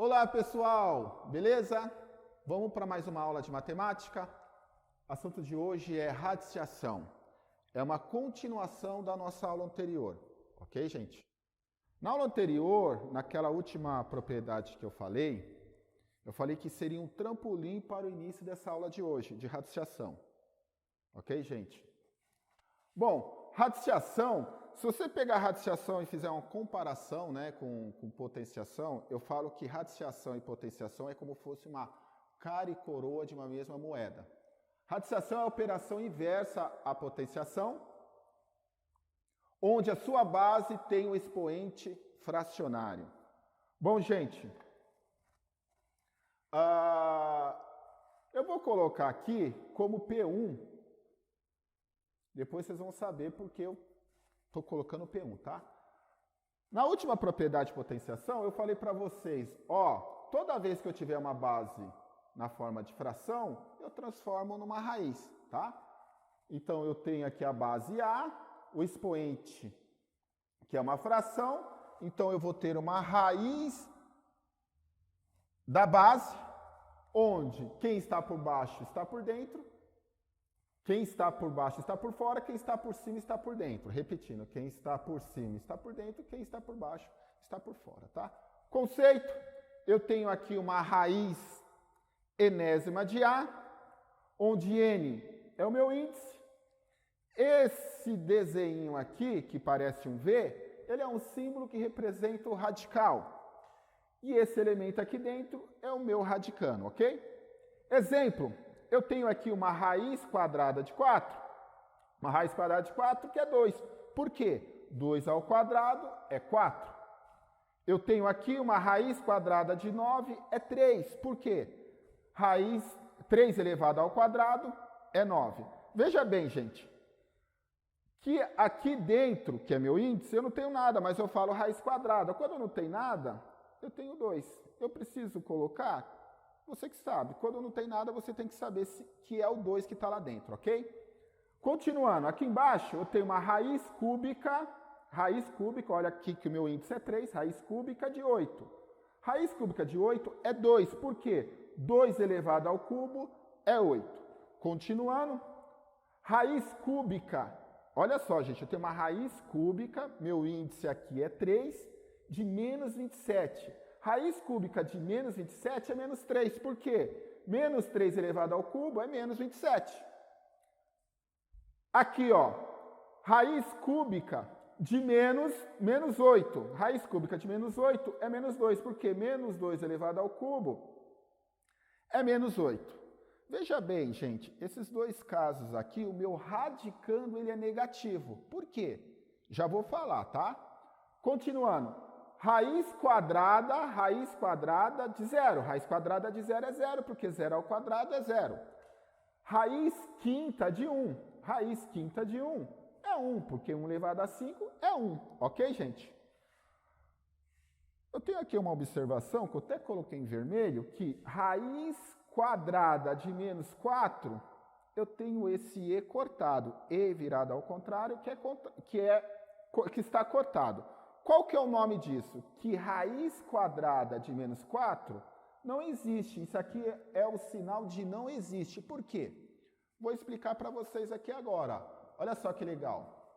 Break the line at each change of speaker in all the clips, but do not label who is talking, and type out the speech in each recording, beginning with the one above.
Olá, pessoal! Beleza? Vamos para mais uma aula de matemática? O assunto de hoje é radiciação. É uma continuação da nossa aula anterior, ok, gente? Na aula anterior, naquela última propriedade que eu falei que seria um trampolim para o início dessa aula de hoje, de radiciação. Ok, gente? Bom, radiciação, se você pegar a radiciação e fizer uma comparação, né, com potenciação, eu falo que radiciação e potenciação é como se fosse uma cara e coroa de uma mesma moeda. Radiciação é a operação inversa à potenciação, onde a sua base tem o expoente fracionário. Bom, gente, eu vou colocar aqui como P1, depois vocês vão saber porque eu estou colocando P1, tá? Na última propriedade de potenciação, eu falei para vocês, toda vez que eu tiver uma base na forma de fração, eu transformo numa raiz, tá? Então, eu tenho aqui a base A, o expoente, que é uma fração, então eu vou ter uma raiz da base, onde quem está por baixo está por dentro, quem está por baixo está por fora, quem está por cima está por dentro. Repetindo, quem está por cima está por dentro, quem está por baixo está por fora, tá? Conceito, eu tenho aqui uma raiz enésima de A, onde N é o meu índice. Esse desenho aqui, que parece um V, ele é um símbolo que representa o radical. E esse elemento aqui dentro é o meu radicano, ok? Exemplo, eu tenho aqui uma raiz quadrada de 4. Uma raiz quadrada de 4 que é 2. Por quê? 2 ao quadrado é 4. Eu tenho aqui uma raiz quadrada de 9 é 3. Por quê? Raiz 3 elevado ao quadrado é 9. Veja bem, gente, que aqui dentro, que é meu índice, eu não tenho nada, mas eu falo raiz quadrada. Quando eu não tenho nada, eu tenho 2. Eu preciso colocar... Você que sabe, quando não tem nada, você tem que saber que é o 2 que está lá dentro, ok? Continuando, aqui embaixo eu tenho uma raiz cúbica, olha aqui que o meu índice é 3, raiz cúbica de 8. Raiz cúbica de 8 é 2, por quê? 2 elevado ao cubo é 8. Continuando, raiz cúbica, olha só, gente, eu tenho uma raiz cúbica, meu índice aqui é 3, de menos 27. Raiz cúbica de menos 27 é menos 3. Por quê? Menos 3 elevado ao cubo é menos 27. Aqui, raiz cúbica de menos 8. Raiz cúbica de menos 8 é menos 2. Por quê? Menos 2 elevado ao cubo é menos 8. Veja bem, gente, esses dois casos aqui, o meu radicando ele é negativo. Por quê? Já vou falar, tá? Continuando. Raiz quadrada de 0. Raiz quadrada de 0 é 0, porque 0 ao quadrado é 0. Raiz quinta de 1. Raiz quinta de 1 é 1, porque 1 elevado a 5 é 1. Ok, gente? Eu tenho aqui uma observação, que eu até coloquei em vermelho, que raiz quadrada de menos 4, eu tenho esse E cortado. E virado ao contrário, que está cortado. Qual que é o nome disso? Que raiz quadrada de menos 4 não existe. Isso aqui é o sinal de não existe. Por quê? Vou explicar para vocês aqui agora. Olha só que legal.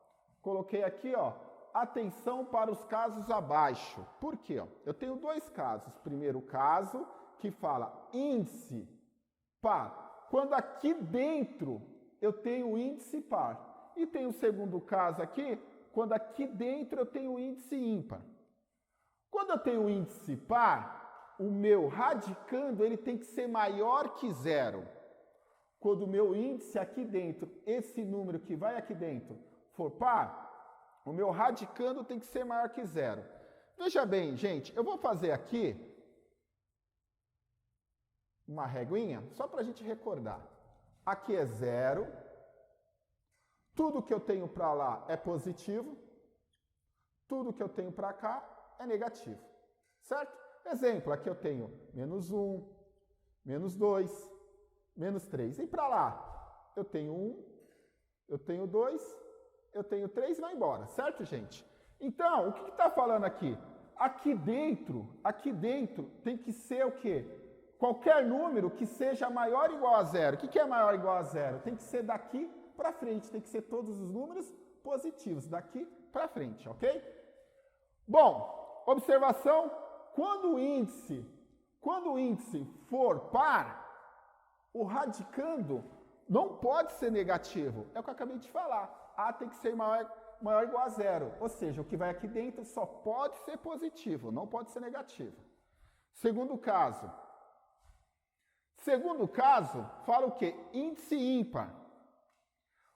Coloquei aqui, atenção para os casos abaixo. Por quê? Eu tenho dois casos. Primeiro caso que fala índice par. Quando aqui dentro eu tenho índice par. E tem o segundo caso aqui, quando aqui dentro eu tenho índice ímpar. Quando eu tenho índice par, o meu radicando ele tem que ser maior que 0. Quando o meu índice aqui dentro, esse número que vai aqui dentro, for par, o meu radicando tem que ser maior que 0. Veja bem, gente, eu vou fazer aqui uma reguinha, só para a gente recordar. Aqui é 0. Tudo que eu tenho para lá é positivo, tudo que eu tenho para cá é negativo, certo? Exemplo, aqui eu tenho menos 1, menos 2, menos 3. E para lá, eu tenho 1, eu tenho 2, eu tenho 3 e vai embora, certo, gente? Então, o que está falando aqui? aqui dentro tem que ser o quê? Qualquer número que seja maior ou igual a zero. O que é maior ou igual a zero? Tem que ser daqui para frente, tem que ser todos os números positivos, daqui para frente, ok? Bom, observação, quando o índice for par, o radicando não pode ser negativo. É o que eu acabei de falar. A tem que ser maior ou igual a zero. Ou seja, o que vai aqui dentro só pode ser positivo, não pode ser negativo. Segundo caso, fala o quê? Índice ímpar.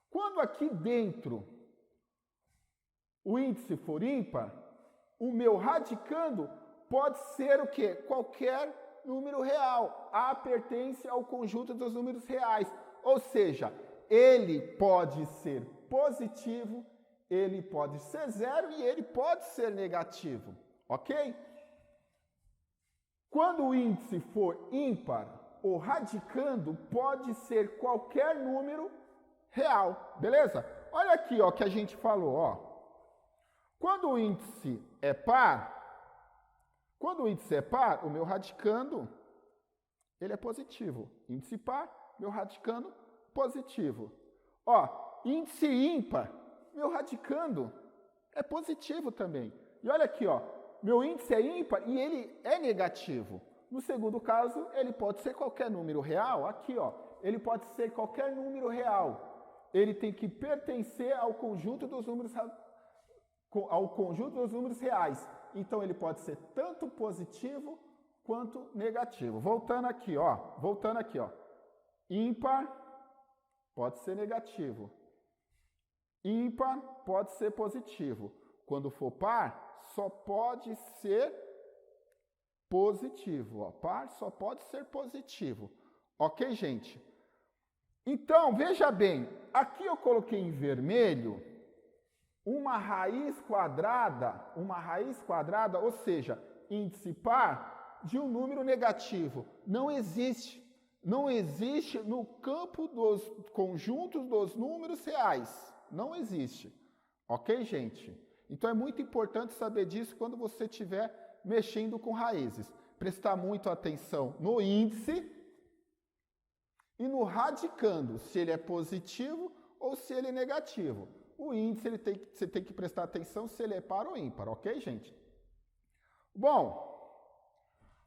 Quando aqui dentro o índice for ímpar, o meu radicando pode ser o quê? Qualquer número real. A pertence ao conjunto dos números reais. Ou seja, ele pode ser positivo, ele pode ser zero e ele pode ser negativo. Ok? Quando o índice for ímpar, o radicando pode ser qualquer número real. Beleza? Olha aqui, ó, que a gente falou, ó. Quando o índice é par, o meu radicando, ele é positivo. Índice par, meu radicando, positivo. Ó, índice ímpar, meu radicando é positivo também. E olha aqui, ó, meu índice é ímpar e ele é negativo. No segundo caso, ele pode ser qualquer número real. Aqui, ó, ele pode ser qualquer número real. Ele tem que pertencer ao conjunto dos números reais. Então, ele pode ser tanto positivo quanto negativo. Voltando aqui, ó. Ímpar pode ser negativo. Ímpar pode ser positivo. Quando for par, só pode ser positivo. Ó. Par só pode ser positivo. Ok, gente? Então, veja bem. Aqui eu coloquei em vermelho uma raiz quadrada, ou seja, índice par de um número negativo. Não existe no campo dos conjuntos dos números reais. Não existe. Ok, gente? Então é muito importante saber disso quando você estiver mexendo com raízes. Prestar muito atenção no índice e no radicando, se ele é positivo ou se ele é negativo. O índice você tem que prestar atenção se ele é par ou ímpar, ok, gente? Bom,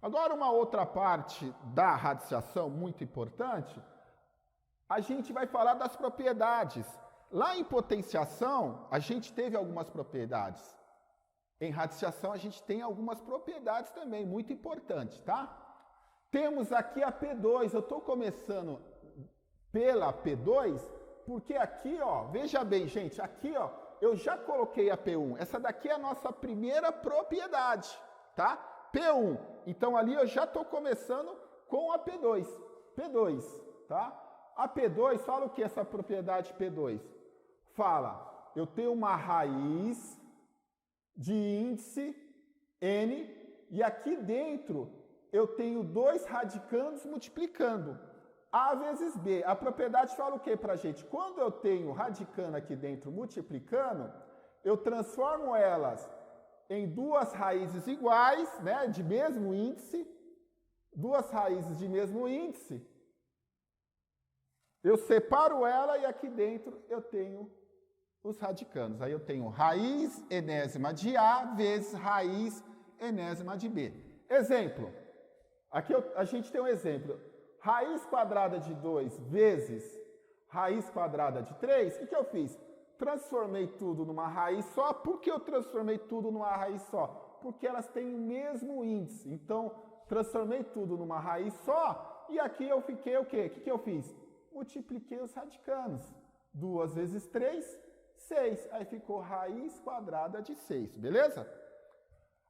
agora uma outra parte da radiciação muito importante, a gente vai falar das propriedades. Lá em potenciação, a gente teve algumas propriedades. Em radiciação, a gente tem algumas propriedades também, muito importantes, tá? Temos aqui a P2, eu estou começando pela P2, porque aqui, ó, veja bem, gente, aqui, ó, eu já coloquei a P1. Essa daqui é a nossa primeira propriedade, tá? P1. Então, ali eu já estou começando com a P2. P2, tá? A P2 fala o que essa propriedade P2? Fala, eu tenho uma raiz de índice N e aqui dentro eu tenho dois radicandos multiplicando. A vezes B. A propriedade fala o que pra gente? Quando eu tenho radicando aqui dentro multiplicando, eu transformo elas em duas raízes iguais, né, de mesmo índice, duas raízes de mesmo índice. Eu separo ela e aqui dentro eu tenho os radicandos. Aí eu tenho raiz enésima de A vezes raiz enésima de B. Exemplo. Aqui a gente tem um exemplo. Raiz quadrada de 2 vezes raiz quadrada de 3. O que eu fiz? Transformei tudo numa raiz só. Por que eu transformei tudo numa raiz só? Porque elas têm o mesmo índice. Então, transformei tudo numa raiz só. E aqui eu fiquei o quê? O que eu fiz? Multipliquei os radicandos. 2 vezes 3, 6. Aí ficou raiz quadrada de 6. Beleza?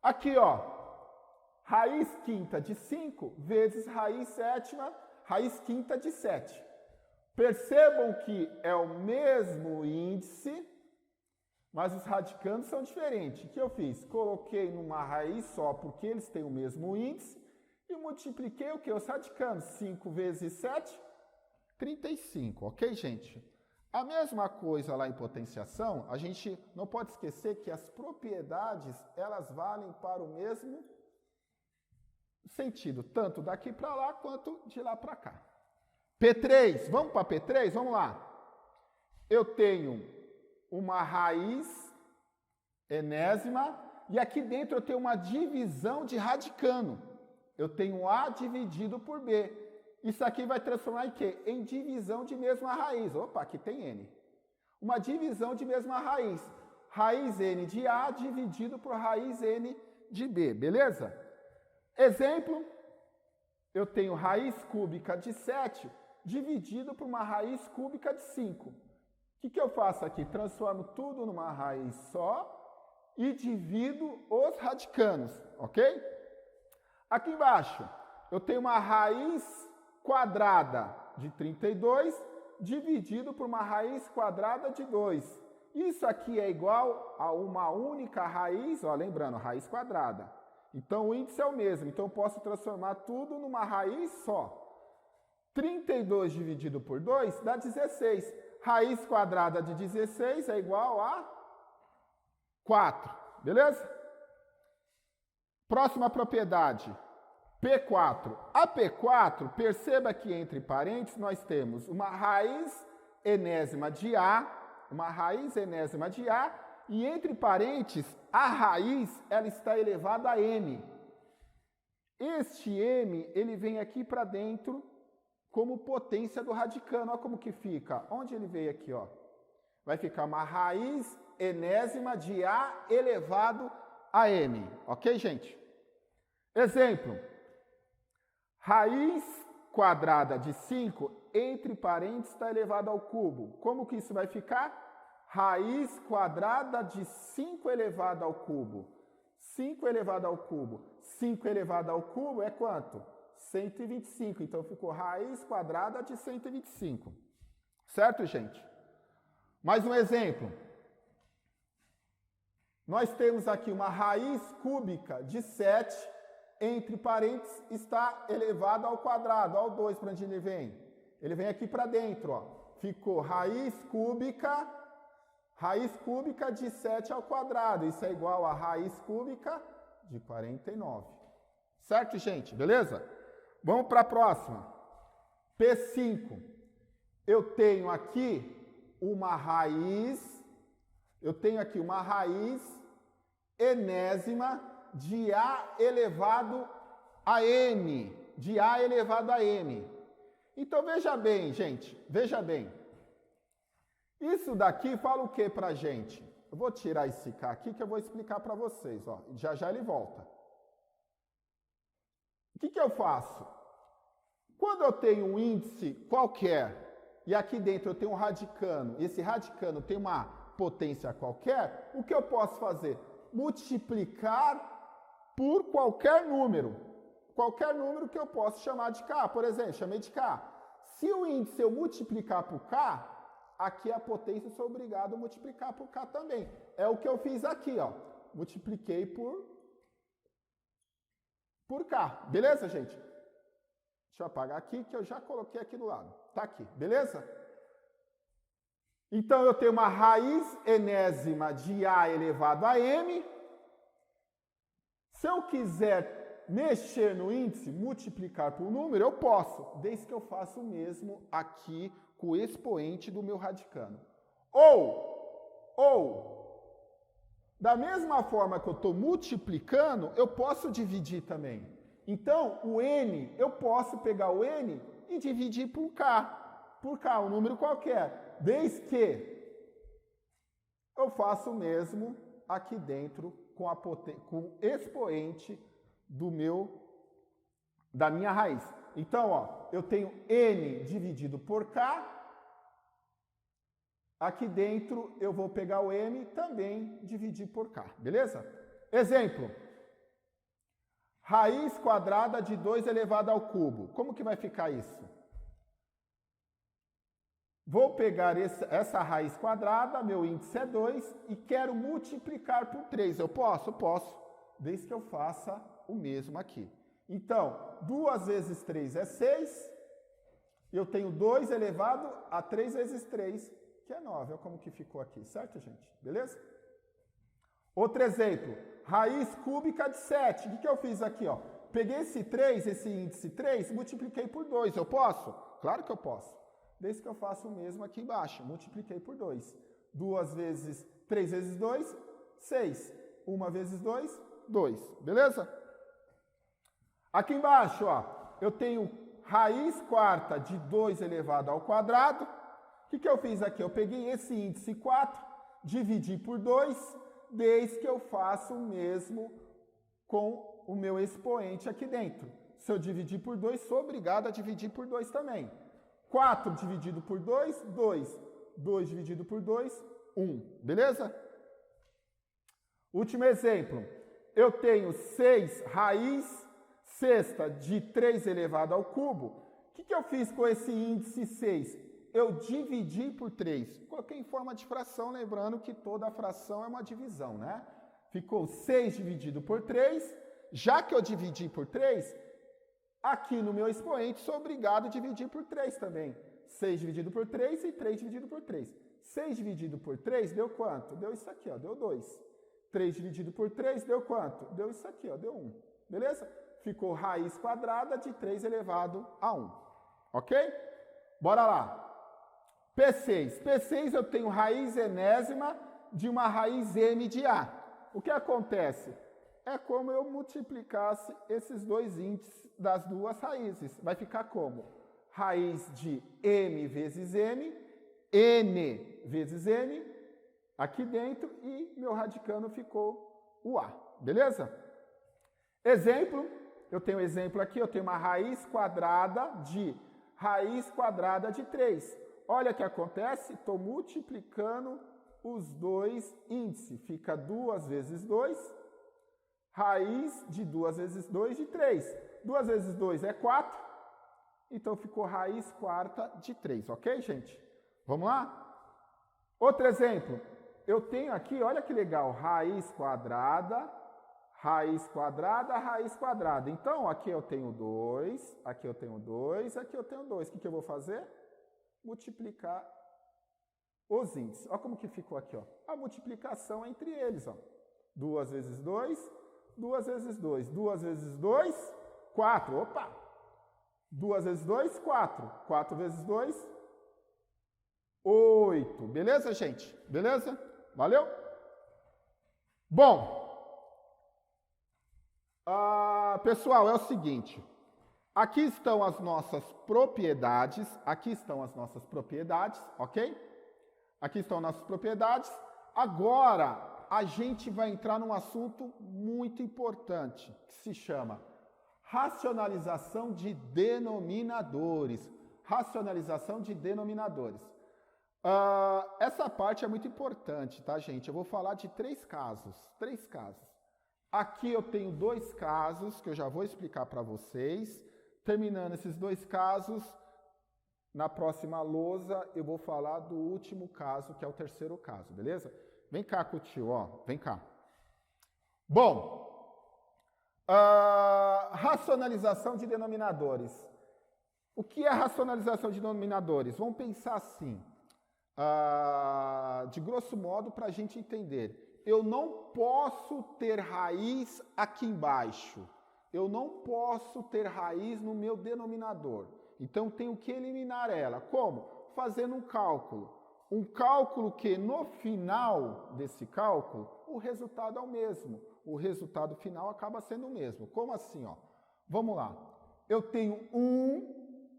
Aqui, ó. Raiz quinta de 5 vezes raiz sétima, raiz quinta de 7. Percebam que é o mesmo índice, mas os radicandos são diferentes. O que eu fiz? Coloquei numa raiz só, porque eles têm o mesmo índice, e multipliquei o que? Os radicandos. 5 vezes 7, 35. Ok, gente? A mesma coisa lá em potenciação, a gente não pode esquecer que as propriedades, elas valem para o mesmo sentido, tanto daqui para lá quanto de lá para cá. P3, vamos para P3? Vamos lá. Eu tenho uma raiz enésima e aqui dentro eu tenho uma divisão de radicano. Eu tenho A dividido por B. Isso aqui vai transformar em quê? Em divisão de mesma raiz. Opa, aqui tem N. Uma divisão de mesma raiz. Raiz N de A dividido por raiz N de B, beleza? Exemplo, eu tenho raiz cúbica de 7 dividido por uma raiz cúbica de 5. O que eu faço aqui? Transformo tudo numa raiz só e divido os radicanos, ok? Aqui embaixo, eu tenho uma raiz quadrada de 32 dividido por uma raiz quadrada de 2. Isso aqui é igual a uma única raiz, ó, lembrando, raiz quadrada. Então, o índice é o mesmo. Então, eu posso transformar tudo numa raiz só. 32 dividido por 2 dá 16. Raiz quadrada de 16 é igual a 4. Beleza? Próxima propriedade. P4. A P4, perceba que entre parênteses nós temos uma raiz enésima de A, e entre parênteses, a raiz ela está elevada a M. Este M, ele vem aqui para dentro como potência do radicano. Olha como que fica. Onde ele veio aqui, ó? Vai ficar uma raiz enésima de A elevado a M. Ok, gente? Exemplo. Raiz quadrada de 5, entre parênteses, está elevado ao cubo. Como que isso vai ficar? Raiz quadrada de 5 elevado ao cubo. 5 elevado ao cubo. 5 elevado ao cubo é quanto? 125. Então, ficou raiz quadrada de 125. Certo, gente? Mais um exemplo. Nós temos aqui uma raiz cúbica de 7, entre parênteses, está elevado ao quadrado. Olha o 2 para onde ele vem. Ele vem aqui para dentro, ó. Ficou raiz cúbica de 7 ao quadrado. Isso é igual a raiz cúbica de 49. Certo, gente? Beleza? Vamos para a próxima. P5. Eu tenho aqui uma raiz enésima de A elevado a M. De A elevado a M. Então, veja bem, gente. Veja bem. Isso daqui fala o que pra gente? Eu vou tirar esse K aqui que eu vou explicar para vocês. Ó. Já já ele volta. O que eu faço? Quando eu tenho um índice qualquer e aqui dentro eu tenho um radicano, e esse radicano tem uma potência qualquer, o que eu posso fazer? Multiplicar por qualquer número. Qualquer número que eu posso chamar de K. Por exemplo, chamei de K. Se o índice eu multiplicar por K, aqui a potência eu sou obrigado a multiplicar por K também. É o que eu fiz aqui, ó. Multipliquei por K. Beleza, gente? Deixa eu apagar aqui que eu já coloquei aqui do lado. Tá aqui, beleza? Então, eu tenho uma raiz enésima de A elevado a M. Se eu quiser mexer no índice, multiplicar por número, eu posso, desde que eu faça o mesmo aqui com o expoente do meu radicano. Ou, da mesma forma que eu estou multiplicando, eu posso dividir também. Então, o N, eu posso pegar o N e dividir por K. Por K, um número qualquer. Desde que eu faço o mesmo aqui dentro com o expoente da minha raiz. Então, ó, eu tenho N dividido por K. Aqui dentro eu vou pegar o M também dividir por K, beleza? Exemplo. Raiz quadrada de 2 elevado ao cubo. Como que vai ficar isso? Vou pegar essa raiz quadrada, meu índice é 2, e quero multiplicar por 3. Eu posso? Posso, desde que eu faça o mesmo aqui. Então, 2 vezes 3 é 6. Eu tenho 2 elevado a 3 vezes 3, que é 9. Olha como que ficou aqui, certo, gente? Beleza? Outro exemplo, raiz cúbica de 7. O que eu fiz aqui, ó? Peguei esse 3, esse índice 3, multipliquei por 2. Eu posso? Claro que eu posso. Desde que eu faça o mesmo aqui embaixo. Multipliquei por 2. 2 vezes 3 vezes 2, 6. 1 vezes 2, 2. Beleza? Aqui embaixo, ó, eu tenho raiz quarta de 2 elevado ao quadrado. O que eu fiz aqui? Eu peguei esse índice 4, dividi por 2, desde que eu faça o mesmo com o meu expoente aqui dentro. Se eu dividir por 2, sou obrigado a dividir por 2 também. 4 dividido por 2, 2. 2 dividido por 2, 1. Beleza? Último exemplo. Eu tenho 6 raiz sexta de 3 elevado ao cubo. O que eu fiz com esse índice 6? Eu dividi por 3. Coloquei em forma de fração, lembrando que toda fração é uma divisão, né? Ficou 6 dividido por 3. Já que eu dividi por 3, aqui no meu expoente sou obrigado a dividir por 3 também. 6 dividido por 3 e 3 dividido por 3. 6 dividido por 3 deu quanto? Deu isso aqui, ó, deu 2. 3 dividido por 3 deu quanto? Deu isso aqui, ó, deu 1. Beleza? Ficou raiz quadrada de 3 elevado a 1. Ok? Bora lá. P6. P6 eu tenho raiz enésima de uma raiz m de A. O que acontece? É como eu multiplicasse esses dois índices das duas raízes. Vai ficar como? Raiz de m vezes m, n vezes n, aqui dentro, e meu radicando ficou o A. Beleza? Exemplo, eu tenho um exemplo aqui, eu tenho uma raiz quadrada de 3. Olha o que acontece, estou multiplicando os dois índices. Fica 2 vezes 2, raiz de 2 vezes 2 de 3. 2 vezes 2 é 4, então ficou raiz quarta de 3, ok, gente? Vamos lá? Outro exemplo, eu tenho aqui, olha que legal, raiz quadrada, raiz quadrada, raiz quadrada. Então, aqui eu tenho 2, aqui eu tenho 2, aqui eu tenho 2. O que eu vou fazer? Multiplicar os índices. Olha como que ficou aqui, ó. A multiplicação entre eles, ó. 2 vezes 2, 2 vezes 2. 2 vezes 2, 4. Opa! 2 vezes 2, 4. 4 vezes 2, 8. Beleza, gente? Beleza? Valeu? Bom, pessoal, é o seguinte. Aqui estão as nossas propriedades. Aqui estão as nossas propriedades, ok? Aqui estão nossas propriedades. Agora, a gente vai entrar num assunto muito importante, que se chama racionalização de denominadores. Racionalização de denominadores. Essa parte é muito importante, tá, gente? Eu vou falar de 3 casos. 3 casos. Aqui eu tenho 2 casos que eu já vou explicar para vocês. Terminando esses 2 casos, na próxima lousa eu vou falar do último caso, que é o terceiro caso, beleza? Vem cá com o tio, ó, vem cá. Bom, racionalização de denominadores. O que é racionalização de denominadores? Vamos pensar assim, de grosso modo, para a gente entender. Eu não posso ter raiz aqui embaixo. Eu não posso ter raiz no meu denominador. Então, tenho que eliminar ela. Como? Fazendo um cálculo. Um cálculo que, no final desse cálculo, o resultado é o mesmo. O resultado final acaba sendo o mesmo. Como assim? Ó? Vamos lá. Eu tenho 1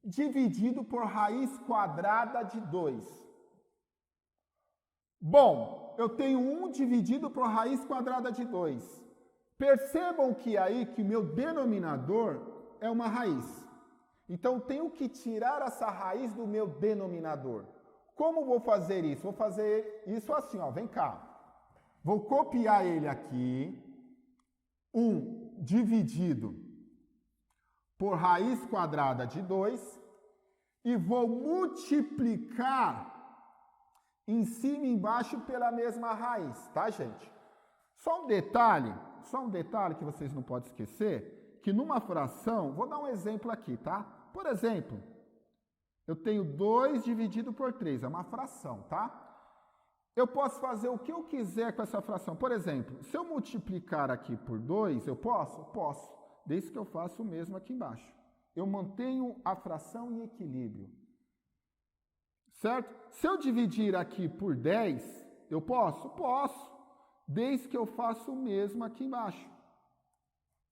dividido por raiz quadrada de 2. Bom, eu tenho 1 dividido por raiz quadrada de 2. Percebam que aí que o meu denominador é uma raiz. Então, tenho que tirar essa raiz do meu denominador. Como vou fazer isso? Vou fazer isso assim, ó, vem cá. Vou copiar ele aqui. 1 dividido por raiz quadrada de 2. E vou multiplicar em cima e embaixo pela mesma raiz, tá, gente? Só um detalhe que vocês não podem esquecer, que numa fração, vou dar um exemplo aqui, tá? Por exemplo, Eu tenho 2 dividido por 3, é uma fração, tá? Eu posso fazer o que eu quiser com essa fração. Por exemplo, se eu multiplicar aqui por 2, eu posso? Posso, desde que eu faça o mesmo aqui embaixo. Eu mantenho a fração em equilíbrio. Certo? Se eu dividir aqui por 10, eu posso? Posso, desde que eu faça o mesmo aqui embaixo.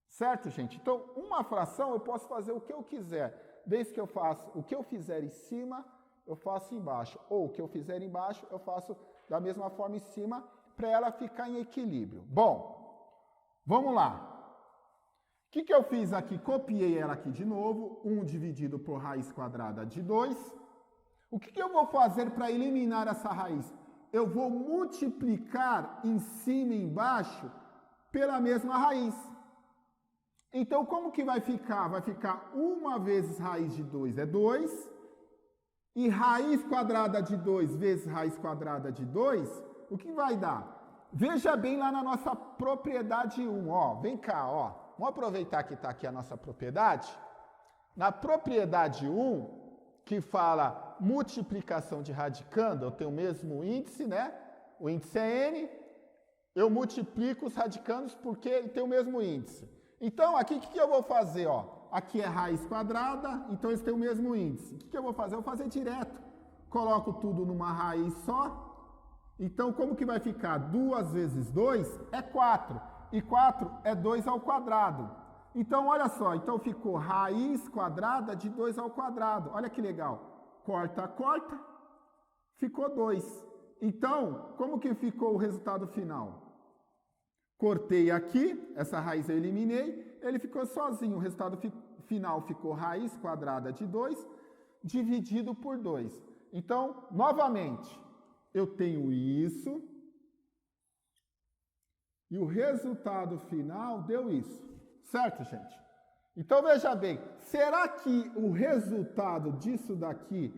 Certo, gente? Então, uma fração eu posso fazer o que eu quiser, desde que eu faça o que eu fizer em cima, eu faço embaixo. Ou o que eu fizer embaixo, eu faço da mesma forma em cima, para ela ficar em equilíbrio. Bom, vamos lá. O que eu fiz aqui? Copiei ela aqui de novo, 1 dividido por raiz quadrada de 2. O que eu vou fazer para eliminar essa raiz? Eu vou multiplicar em cima e embaixo pela mesma raiz. Então, como que vai ficar? Vai ficar 1 vezes raiz de 2 é 2. E raiz quadrada de 2 vezes raiz quadrada de 2, o que vai dar? Veja bem lá na nossa propriedade 1, ó. Vem cá, ó. Vamos aproveitar que está aqui a nossa propriedade. Na propriedade 1, que fala multiplicação de radicando, eu tenho o mesmo índice, né? O índice é n, eu multiplico os radicandos porque ele tem o mesmo índice. Então, aqui, o que eu vou fazer, ó? Aqui é raiz quadrada, então eles têm o mesmo índice. O que eu vou fazer? Eu vou fazer direto. Coloco tudo numa raiz só. Então, como que vai ficar? 2 vezes 2 é 4. E 4 é 2 ao quadrado. Então, olha só. Então, ficou raiz quadrada de 2 ao quadrado. Olha que legal. Corta, corta. Ficou 2. Então, como que ficou o resultado final? Cortei aqui, essa raiz eu eliminei, ele ficou sozinho. O resultado final ficou raiz quadrada de 2 dividido por 2. Então, novamente, eu tenho isso e o resultado final deu isso. Certo, gente? Então, veja bem, será que o resultado disso daqui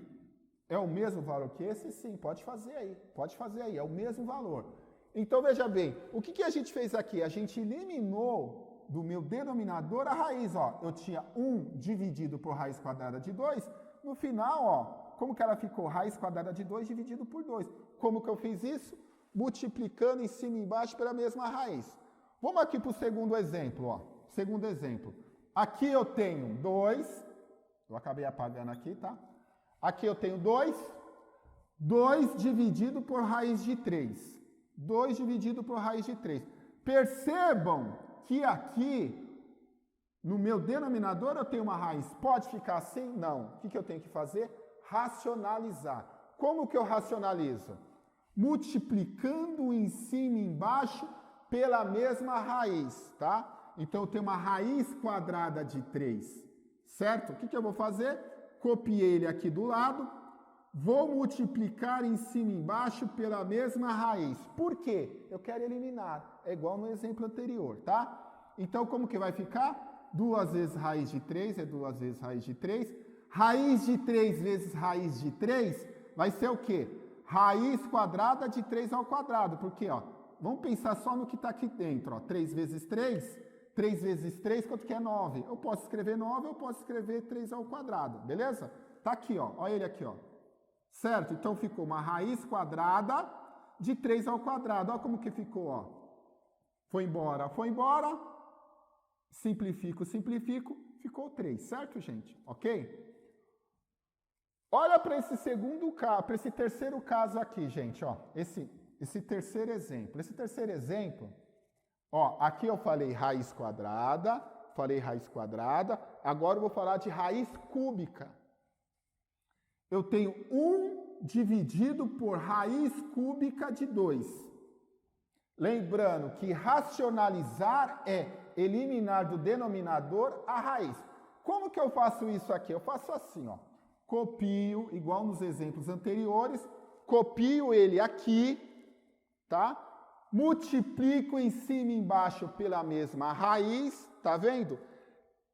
é o mesmo valor que esse? Sim, pode fazer aí, é o mesmo valor. Então, veja bem, o que a gente fez aqui? A gente eliminou do meu denominador a raiz, ó. Eu tinha 1 dividido por raiz quadrada de 2. No final, ó, como que ela ficou? Raiz quadrada de 2 dividido por 2. Como que eu fiz isso? Multiplicando em cima e embaixo pela mesma raiz. Vamos aqui para o segundo exemplo, ó. Segundo exemplo. Aqui eu tenho 2. Eu acabei apagando aqui, tá? Aqui eu tenho 2. 2 dividido por raiz de 3. 2 dividido por raiz de 3. Percebam que aqui, no meu denominador, eu tenho uma raiz. Pode ficar assim? Não. O que eu tenho que fazer? Racionalizar. Como que eu racionalizo? Multiplicando em cima e embaixo pela mesma raiz, tá? Então, eu tenho uma raiz quadrada de 3, certo? O que eu vou fazer? Copiei ele aqui do lado. Vou multiplicar em cima e embaixo pela mesma raiz. Por quê? Eu quero eliminar. É igual no exemplo anterior, tá? Então, como que vai ficar? 2 vezes raiz de 3 é 2 vezes raiz de 3. Raiz de 3 vezes raiz de 3 vai ser o quê? Raiz quadrada de 3 ao quadrado. Porque, ó, vamos pensar só no que está aqui dentro. Ó. 3 vezes 3, 3 vezes 3, quanto que é 9? Eu posso escrever 9, eu posso escrever 3 ao quadrado, beleza? Tá aqui, ó. Olha ele aqui, ó. Certo? Então, ficou uma raiz quadrada de 3 ao quadrado. Olha como que ficou, ó. Foi embora, simplifico, simplifico, ficou 3, certo, gente? Ok? Olha para esse segundo caso, para esse terceiro caso aqui, gente, ó. Esse terceiro exemplo. Esse terceiro exemplo, ó, aqui eu falei raiz quadrada, agora eu vou falar de raiz cúbica. Eu tenho 1 dividido por raiz cúbica de 2. Lembrando que racionalizar é eliminar do denominador a raiz. Como que eu faço isso aqui? Eu faço assim, ó. Copio, igual nos exemplos anteriores, copio ele aqui, tá? Multiplico em cima e embaixo pela mesma raiz, tá vendo?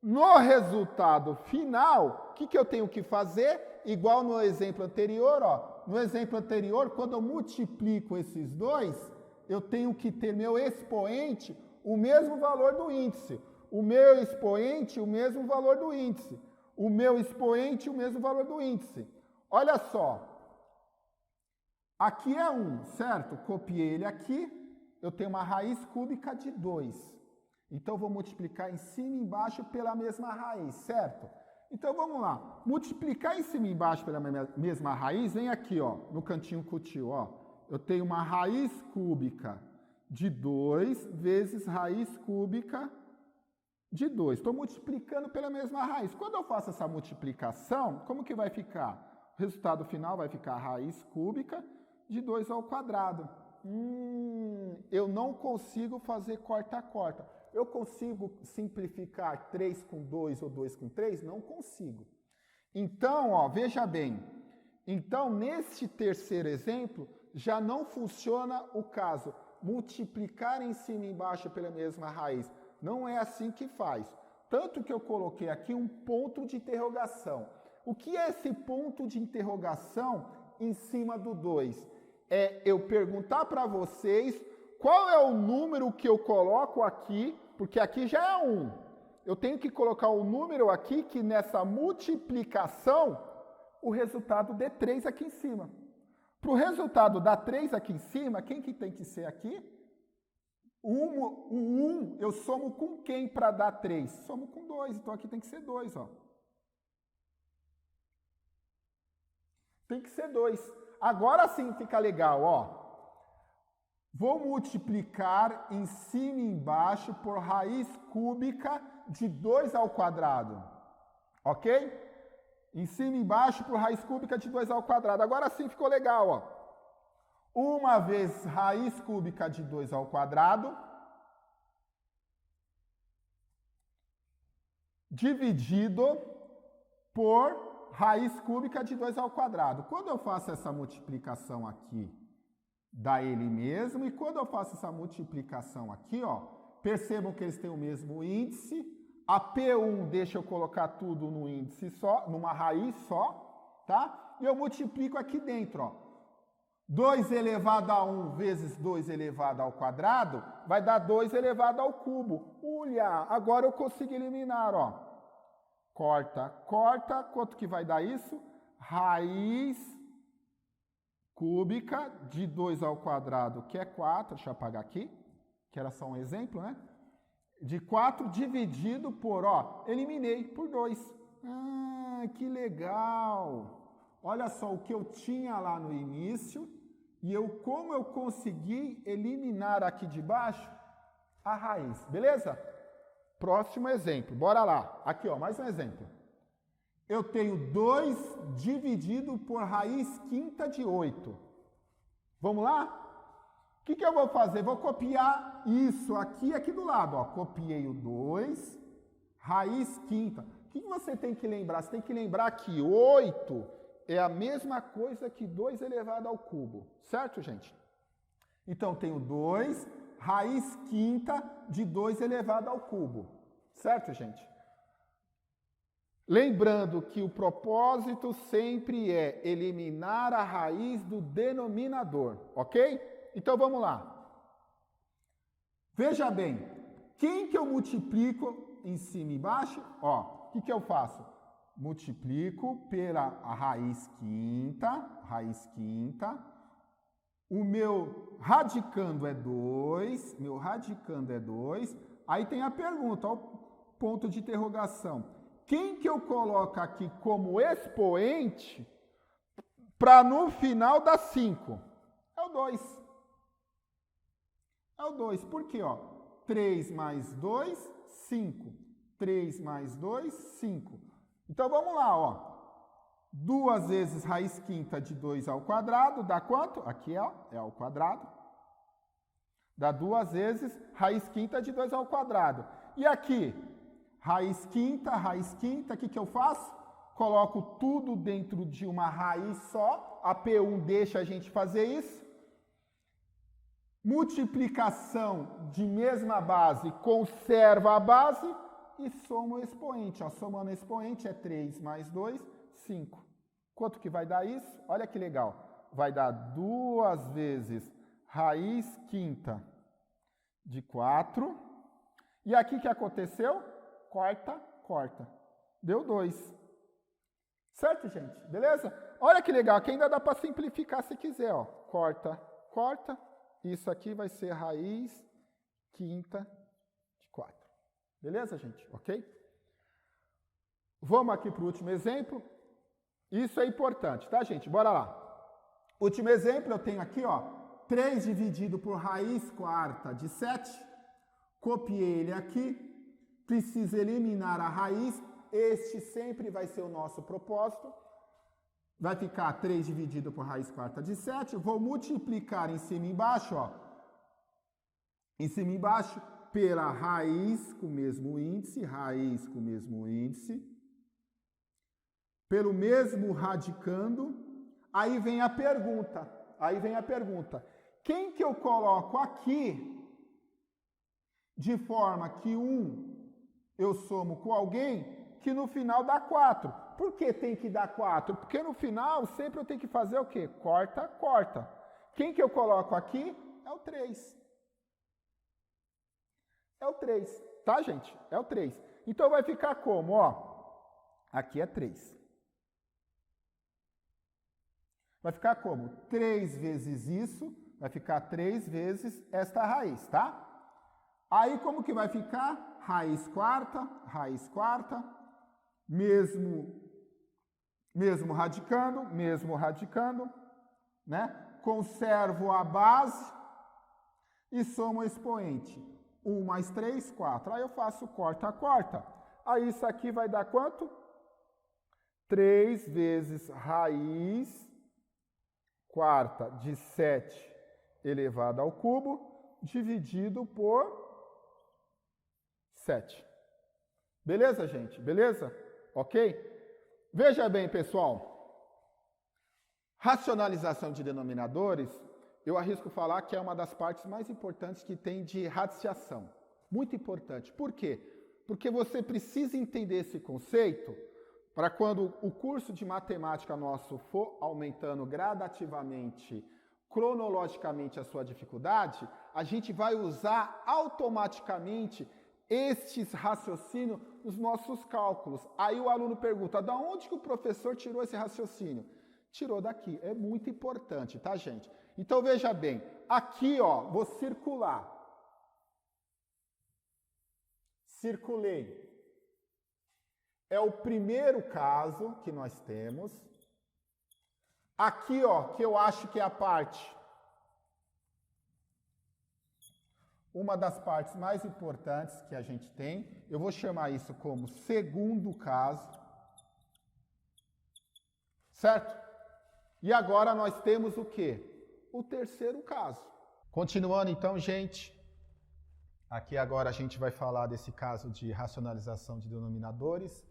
No resultado final, o que eu tenho que fazer? Igual no exemplo anterior, ó. No exemplo anterior, quando eu multiplico esses dois, eu tenho que ter meu expoente o mesmo valor do índice. O meu expoente, o mesmo valor do índice. O meu expoente, o mesmo valor do índice. olha só. Aqui é 1, certo? Copiei ele aqui. Eu tenho uma raiz cúbica de 2. Então, vou multiplicar em cima e embaixo pela mesma raiz, certo? Então, vamos lá. Multiplicar em cima e embaixo pela mesma raiz, vem aqui, ó, no cantinho cutil, ó. Eu tenho uma raiz cúbica de 2 vezes raiz cúbica de 2. Estou multiplicando pela mesma raiz. Quando eu faço essa multiplicação, como que vai ficar? O resultado final vai ficar raiz cúbica de 2 ao quadrado. Eu não consigo fazer corta-corta. Eu consigo simplificar 3 com 2 ou 2 com 3? Não consigo. Então, ó, veja bem. Então, neste terceiro exemplo, já não funciona o caso multiplicar em cima e embaixo pela mesma raiz. Não é assim que faz. Tanto que eu coloquei aqui um ponto de interrogação. O que é esse ponto de interrogação em cima do 2? É eu perguntar para vocês qual é o número que eu coloco aqui, porque aqui já é 1. Eu tenho que colocar o número aqui que nessa multiplicação o resultado dê 3 aqui em cima. Para o resultado dar 3 aqui em cima, quem que tem que ser aqui? O 1 eu somo com quem para dar 3? Somo com 2, então aqui tem que ser 2, ó. Tem que ser 2. Agora sim fica legal, ó. Vou multiplicar em cima e embaixo por raiz cúbica de 2 ao quadrado. Ok? Em cima e embaixo por raiz cúbica de 2 ao quadrado. Agora sim ficou legal, ó. 1 vezes raiz cúbica de 2 ao quadrado dividido por raiz cúbica de 2 ao quadrado. Quando eu faço essa multiplicação aqui, dá ele mesmo. E quando eu faço essa multiplicação aqui, ó, percebam que eles têm o mesmo índice. A P1 deixa eu colocar tudo no índice só, numa raiz só, tá? E eu multiplico aqui dentro, ó. 2 elevado a 1 vezes 2 elevado ao quadrado vai dar 2 elevado ao cubo. Olha, agora eu consigo eliminar, ó. Corta, corta. Quanto que vai dar isso? Raiz cúbica de 2 ao quadrado, que é 4. Deixa eu apagar aqui, que era só um exemplo, né? De 4 dividido por, ó, eliminei por 2. Ah, que legal! Olha só o que eu tinha lá no início e como eu consegui eliminar aqui de baixo a raiz, beleza? Próximo exemplo, bora lá. Aqui, ó, mais um exemplo. Eu tenho 2 dividido por raiz quinta de 8. Vamos lá? O que eu vou fazer? Vou copiar isso aqui do lado, ó. Copiei o 2, raiz quinta. O que você tem que lembrar? Você tem que lembrar que 8 é a mesma coisa que 2 elevado ao cubo. Certo, gente? Então, tenho 2, raiz quinta de 2 elevado ao cubo. Certo, gente? Lembrando que o propósito sempre é eliminar a raiz do denominador, ok? Então, vamos lá. Veja bem, quem que eu multiplico em cima e embaixo? Ó, o que eu faço? Multiplico pela raiz quinta, o meu radicando é 2, aí tem a pergunta, ó, o ponto de interrogação. Quem que eu coloco aqui como expoente para no final dar 5? É o 2. É o 2. Por quê? Ó? 3 mais 2, 5. 3 mais 2, 5. Então, vamos lá, ó. 2 vezes raiz quinta de 2 ao quadrado, dá quanto? Aqui, ó, é ao quadrado. Dá 2 vezes raiz quinta de 2 ao quadrado. E aqui, raiz quinta, o que eu faço? Coloco tudo dentro de uma raiz só. A P1 deixa a gente fazer isso. Multiplicação de mesma base, conserva a base e soma o expoente. Ó, somando o expoente é 3 mais 2, 5. Quanto que vai dar isso? Olha que legal. Vai dar 2 vezes raiz quinta de 4. E aqui o que aconteceu? Corta, corta. Deu 2. Certo, gente? Beleza? Olha que legal, aqui ainda dá para simplificar se quiser, ó. Corta, corta. Isso aqui vai ser raiz quinta de 4. Beleza, gente? Ok? Vamos aqui para o último exemplo. Isso é importante, tá, gente? Bora lá. Último exemplo, eu tenho aqui, ó, 3 dividido por raiz quarta de 7. Copiei ele aqui. Preciso eliminar a raiz. Este sempre vai ser o nosso propósito. Vai ficar 3 dividido por raiz quarta de 7. Vou multiplicar em cima e embaixo, ó. Em cima e embaixo, pela raiz com o mesmo índice, raiz com o mesmo índice. Pelo mesmo radicando. Aí vem a pergunta. Quem que eu coloco aqui de forma que eu somo com alguém que no final dá 4. Por que tem que dar 4? Porque no final sempre eu tenho que fazer o quê? Corta, corta. Quem que eu coloco aqui? É o 3. É o 3, tá, gente? É o 3. Então vai ficar como? Ó, aqui é 3. Vai ficar como? 3 vezes isso, vai ficar 3 vezes esta raiz, tá? Aí como que vai ficar? Raiz quarta, mesmo radicando, né? Conservo a base e somo o expoente. 1 mais 3, 4. Aí eu faço corta, corta. Aí isso aqui vai dar quanto? 3 vezes raiz quarta de 7 elevado ao cubo, dividido por 7. Beleza, gente? Beleza? Ok? Veja bem, pessoal. Racionalização de denominadores, eu arrisco falar que é uma das partes mais importantes que tem de radiciação. Muito importante. Por quê? Porque você precisa entender esse conceito para quando o curso de matemática nosso for aumentando gradativamente, cronologicamente a sua dificuldade, a gente vai usar automaticamente estes raciocínios nos nossos cálculos. Aí o aluno pergunta, da onde que o professor tirou esse raciocínio? Tirou daqui. É muito importante, tá, gente? Então, veja bem. Aqui, ó, vou circular. Circulei. É o primeiro caso que nós temos. Aqui, ó, que eu acho que é a parte. Uma das partes mais importantes que a gente tem. Eu vou chamar isso como segundo caso. Certo? E agora nós temos o quê? O terceiro caso. Continuando então, gente. Aqui agora a gente vai falar desse caso de racionalização de denominadores.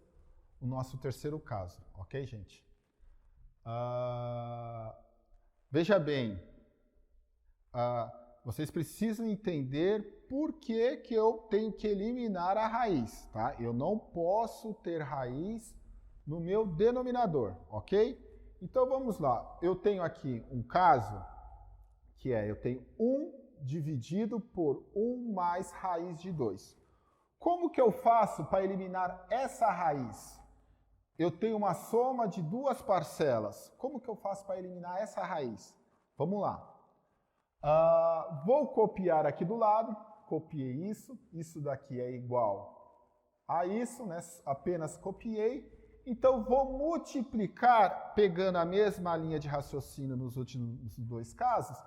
O nosso terceiro caso, ok, gente? Veja bem, vocês precisam entender por que que eu tenho que eliminar a raiz, tá? Eu não posso ter raiz no meu denominador, ok? Então vamos lá, eu tenho aqui um caso que eu tenho 1 dividido por 1 mais raiz de 2. Como que eu faço para eliminar essa raiz? Eu tenho uma soma de 2 parcelas. Como que eu faço para eliminar essa raiz? Vamos lá. Vou copiar aqui do lado. Copiei isso. Isso daqui é igual a isso, né? Apenas copiei. Então, vou multiplicar, pegando a mesma linha de raciocínio nos últimos 2 casos,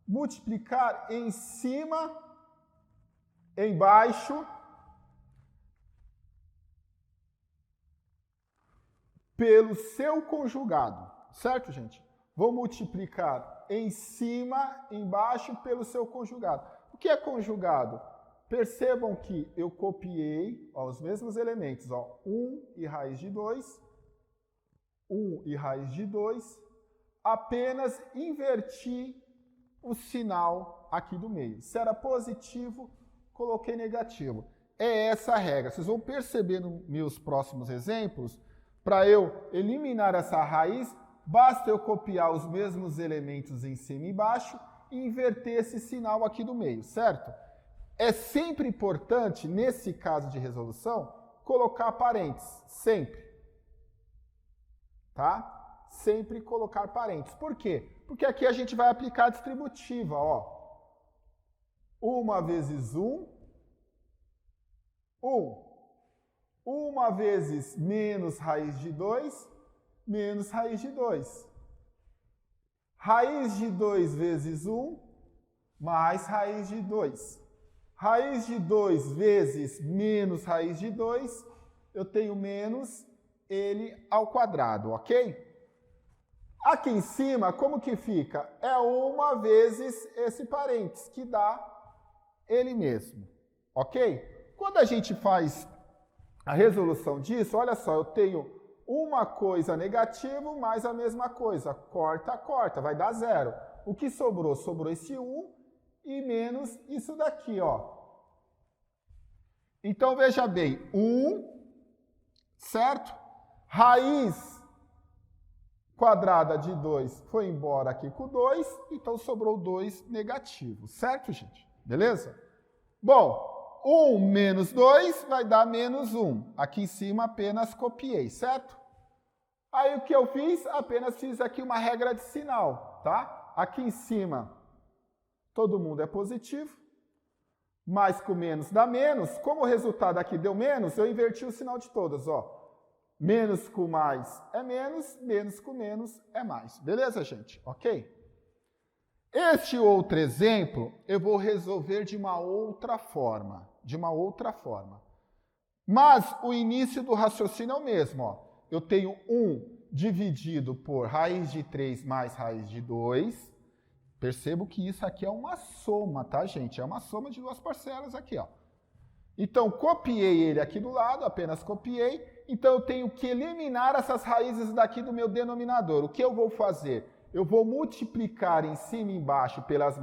multiplicar em cima, embaixo, pelo seu conjugado, certo, gente? Vou multiplicar em cima, embaixo, pelo seu conjugado. O que é conjugado? Percebam que eu copiei os mesmos elementos, 1 e raiz de 2, 1 e raiz de 2, apenas inverti o sinal aqui do meio. Se era positivo, coloquei negativo. É essa a regra. Vocês vão perceber nos meus próximos exemplos. Para eu eliminar essa raiz, basta eu copiar os mesmos elementos em cima e embaixo e inverter esse sinal aqui do meio, certo? É sempre importante, nesse caso de resolução, colocar parênteses, sempre. tá? Sempre colocar parênteses. Por quê? Porque aqui a gente vai aplicar a distributiva, ó. 1 vezes 1, 1. 1 vezes menos raiz de 2, menos raiz de 2. Raiz de 2 vezes 1, mais raiz de 2. Raiz de 2 vezes menos raiz de 2, eu tenho menos ele ao quadrado, ok? Aqui em cima, como que fica? É 1 vezes esse parênteses, que dá ele mesmo, ok? Quando a gente faz a resolução disso, olha só, eu tenho uma coisa negativa mais a mesma coisa. Corta, corta, vai dar 0. O que sobrou? Sobrou esse 1 e menos isso daqui, ó. Então, veja bem, 1, certo? Raiz quadrada de 2 foi embora aqui com 2, então sobrou 2 negativo, certo, gente? Beleza? Bom, 1 menos 2 vai dar menos 1. Aqui em cima apenas copiei, certo? Aí o que eu fiz? Apenas fiz aqui uma regra de sinal, tá? Aqui em cima todo mundo é positivo, mais com menos dá menos. Como o resultado aqui deu menos, eu inverti o sinal de todas, ó. Menos com mais é menos com menos é mais. Beleza, gente? Ok? Este outro exemplo eu vou resolver de uma outra forma. Mas o início do raciocínio é o mesmo, ó. Eu tenho 1 dividido por raiz de 3 mais raiz de 2. Percebo que isso aqui é uma soma, tá, gente? É uma soma de duas parcelas aqui, ó. Então, copiei ele aqui do lado, apenas copiei. Então, eu tenho que eliminar essas raízes daqui do meu denominador. O que eu vou fazer? Eu vou multiplicar em cima e embaixo pelas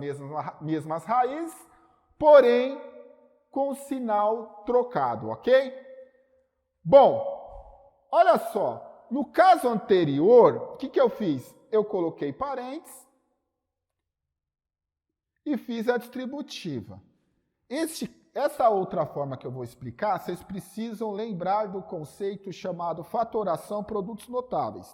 mesmas raízes, porém com o sinal trocado, ok? Bom, olha só. No caso anterior, o que eu fiz? Eu coloquei parênteses e fiz a distributiva. Essa outra forma que eu vou explicar, vocês precisam lembrar do conceito chamado fatoração produtos notáveis,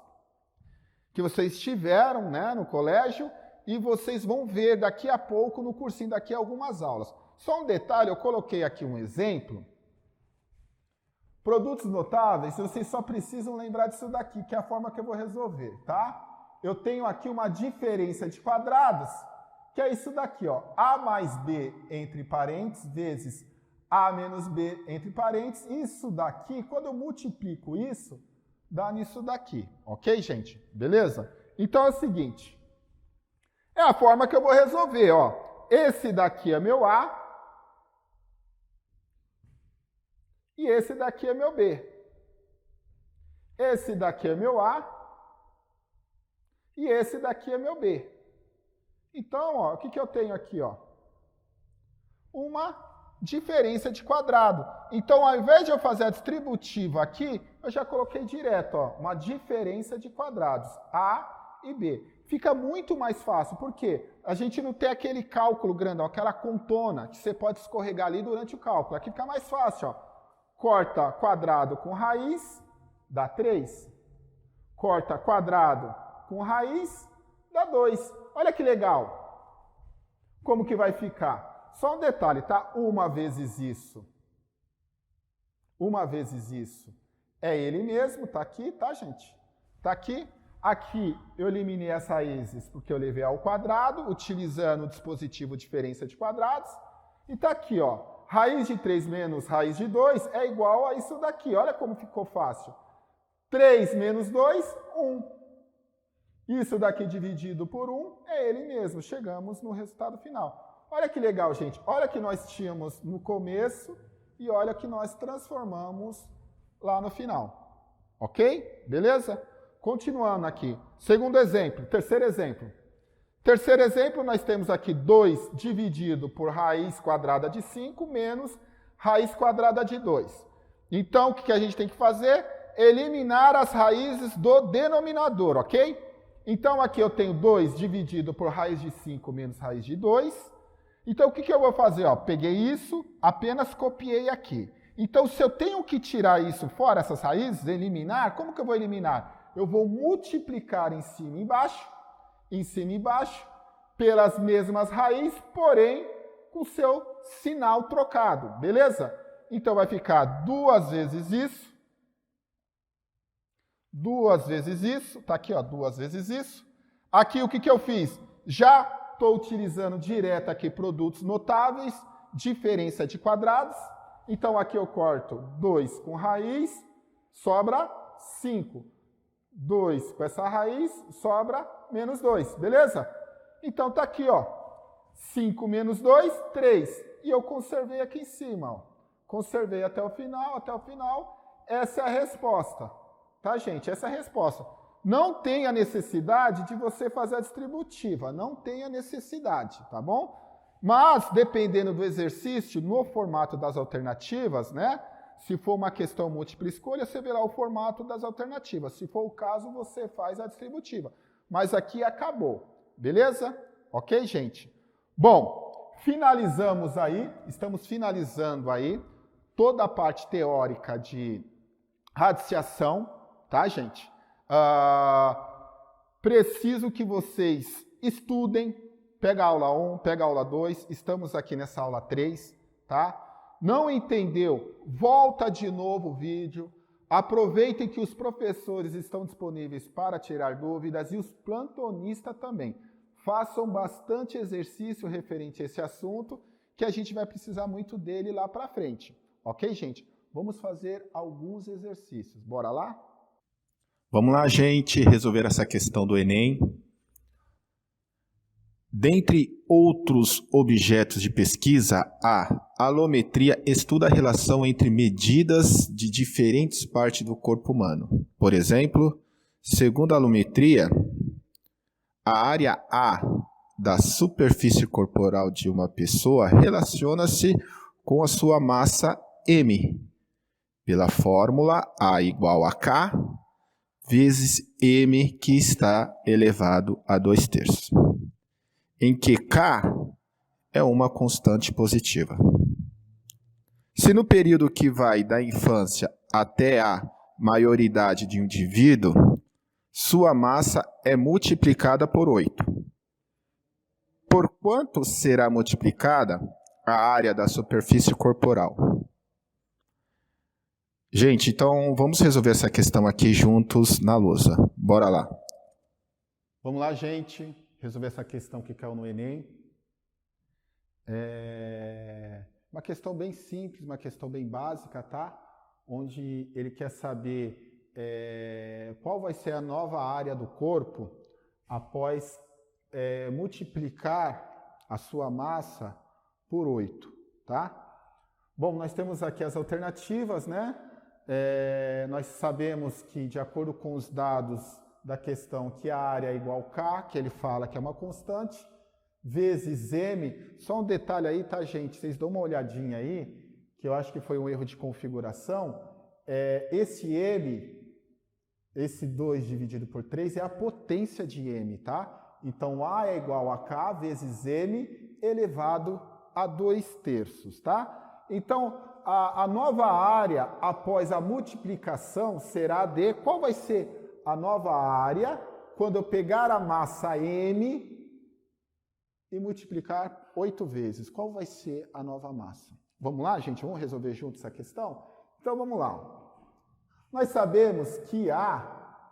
que vocês tiveram, né, no colégio, e vocês vão ver daqui a pouco, no cursinho, daqui a algumas aulas. Só um detalhe, eu coloquei aqui um exemplo. Produtos notáveis, vocês só precisam lembrar disso daqui, que é a forma que eu vou resolver, tá? Eu tenho aqui uma diferença de quadrados, que é isso daqui, ó, A mais B entre parênteses vezes A menos B entre parênteses. Isso daqui, quando eu multiplico isso, dá nisso daqui, ok, gente? Beleza? Então é o seguinte, é a forma que eu vou resolver, ó. Esse daqui é meu A e esse daqui é meu B. Esse daqui é meu A e esse daqui é meu B. Então, ó, o que eu tenho aqui, ó? Uma diferença de quadrado. Então, ao invés de eu fazer a distributiva aqui, eu já coloquei direto, ó, uma diferença de quadrados, A e B. Fica muito mais fácil, porque a gente não tem aquele cálculo grandão, aquela contona que você pode escorregar ali durante o cálculo. Aqui fica mais fácil, ó. Corta quadrado com raiz, dá 3. Corta quadrado com raiz, dá 2. Olha que legal. Como que vai ficar? Só um detalhe, tá? 1 vezes isso. 1 vezes isso é ele mesmo, tá aqui, tá, gente? Tá aqui. Aqui eu eliminei as raízes porque eu levei ao quadrado, utilizando o dispositivo diferença de quadrados. E tá aqui, ó. Raiz de 3 menos raiz de 2 é igual a isso daqui. Olha como ficou fácil. 3 menos 2, 1. Isso daqui dividido por 1 é ele mesmo. Chegamos no resultado final. Olha que legal, gente. Olha que nós tínhamos no começo e olha que nós transformamos lá no final. Ok? Beleza? Continuando aqui. Segundo exemplo. Terceiro exemplo. Terceiro exemplo, nós temos aqui 2 dividido por raiz quadrada de 5 menos raiz quadrada de 2. Então, o que a gente tem que fazer? Eliminar as raízes do denominador, ok? Então, aqui eu tenho 2 dividido por raiz de 5 menos raiz de 2. Então, o que eu vou fazer? Ó, peguei isso, apenas copiei aqui. Então, se eu tenho que tirar isso fora, essas raízes, eliminar, como que eu vou eliminar? eu vou multiplicar em cima e embaixo, pelas mesmas raízes, porém com seu sinal trocado, beleza? Então vai ficar 2 vezes isso, 2 vezes isso, tá aqui, ó, 2 vezes isso. Aqui o que eu fiz? Já estou utilizando direto aqui produtos notáveis, diferença de quadrados. Então aqui eu corto 2 com raiz, sobra 5. 2 com essa raiz, sobra menos 2, beleza? Então tá aqui, ó, 5 menos 2, 3. E eu conservei aqui em cima, ó. Conservei até o final. Essa é a resposta, tá, gente? Essa é a resposta. Não tem a necessidade de você fazer a distributiva, não tem a necessidade, tá bom? Mas, dependendo do exercício, no formato das alternativas, né? Se for uma questão múltipla escolha, você verá o formato das alternativas. Se for o caso, você faz a distributiva. Mas aqui acabou, beleza? Ok, gente? Bom, finalizamos aí, estamos finalizando aí toda a parte teórica de radiciação, tá, gente? Preciso que vocês estudem, pega a aula 1, pega a aula 2, estamos aqui nessa aula 3, tá? Não entendeu? Volta de novo o vídeo, aproveitem que os professores estão disponíveis para tirar dúvidas e os plantonistas também. Façam bastante exercício referente a esse assunto, que a gente vai precisar muito dele lá para frente. Ok, gente? Vamos fazer alguns exercícios. Bora lá?
Vamos lá, gente, resolver essa questão do Enem. Dentre outros objetos de pesquisa, a alometria estuda a relação entre medidas de diferentes partes do corpo humano. Por exemplo, segundo a alometria, a área A da superfície corporal de uma pessoa relaciona-se com a sua massa M, pela fórmula A igual a K vezes M, que está elevado a 2/3. Em que K é uma constante positiva. Se no período que vai da infância até a maioridade de um indivíduo, sua massa é multiplicada por 8. Por quanto será multiplicada a área da superfície corporal? Gente, então vamos resolver essa questão aqui juntos na lousa. Bora lá.
Vamos lá, gente. Resolver essa questão que caiu no Enem. Uma questão bem simples, uma questão bem básica, tá? Onde ele quer saber qual vai ser a nova área do corpo após multiplicar a sua massa por 8, tá? Bom, nós temos aqui as alternativas, né? Nós sabemos que, de acordo com os dados da questão, que a área é igual a K, que ele fala que é uma constante, vezes M. Só um detalhe aí, tá, gente? Vocês dão uma olhadinha aí, que eu acho que foi um erro de configuração. Esse M, esse 2 dividido por 3 é a potência de M, tá? Então, A é igual a K vezes M elevado a 2/3, tá? Então, a nova área após a multiplicação será de... Qual vai ser a nova área quando eu pegar a massa M e multiplicar 8 vezes? Qual vai ser a nova massa? Vamos lá, gente? Vamos resolver junto essa questão? Então, vamos lá. Nós sabemos que A